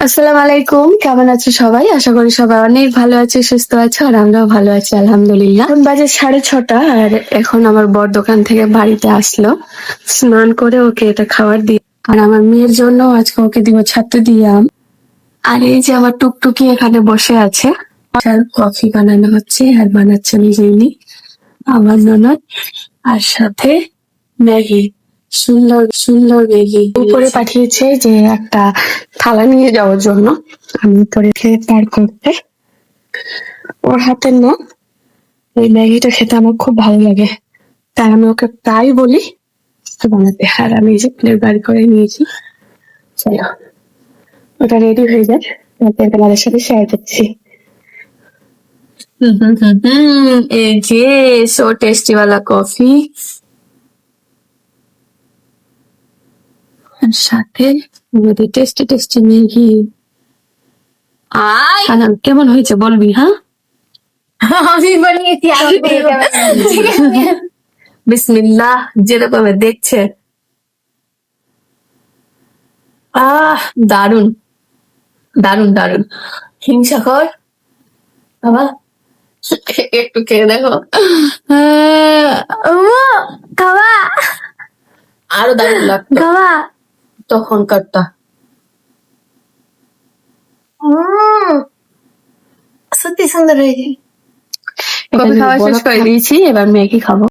আসসালামু আলাইকুম, কেমন আছো সবাই? আশা করি সবাই অনেক ভালো আছে, সুস্থ আছো, আর আমরাও ভালো আছি আলহামদুলিল্লাহ। এখন বাজে 6:30, আর এখন আমার বর দোকান থেকে বাড়িতে আসলো। স্নান করে ওকে এটা খাবার দিয়ে, আর আমার মেয়ের জন্য আজকে ওকে দিব ছাতু দিয়ে আম। আর এই যে আমার টুকটুকি এখানে বসে আছে, আর কফি বানানো হচ্ছে, আর বানাচ্ছে নিজেই আমার ননদ। আর সাথে ম্যাগি, সুন্দর সুন্দর ম্যাগি উপরে পাঠিয়েছে যে একটা থালা নিয়ে যাওয়ার জন্য। আমি উপরে খেয়ে পার করতে, ওর হাতের না এই ম্যাগিটা খেতে আমার খুব ভালো লাগে, তাই আমি ওকে প্রায় বলি বানাতে। আর আমি এই যে প্লেট বাড়ি করে নিয়েছি, চলো ওটা রেডি হয়ে যায়, তারপর তোমাদের সাথে শেয়ার করছি। এই যে সো টেস্টি वाला কফি, আর সাথে টেস্টি টেস্টি ম্যাগি। হানান কেমন হয়েছে বলবি? হ্যাঁ, আমি বানিয়েছি, আমি বিসমিল্লাহ। যেরকম দেখছে, দারুন দারুন দারুন। হিংসাখর বাবা, একটু খেয়ে দেখো। খাওয়া আরো দারুন লাগতো খাওয়া তখনকারটা। সত্যি সুন্দর হয়েছে। কফি খাওয়া শেষ করে দিয়েছি, এবার ম্যাগি খাবো।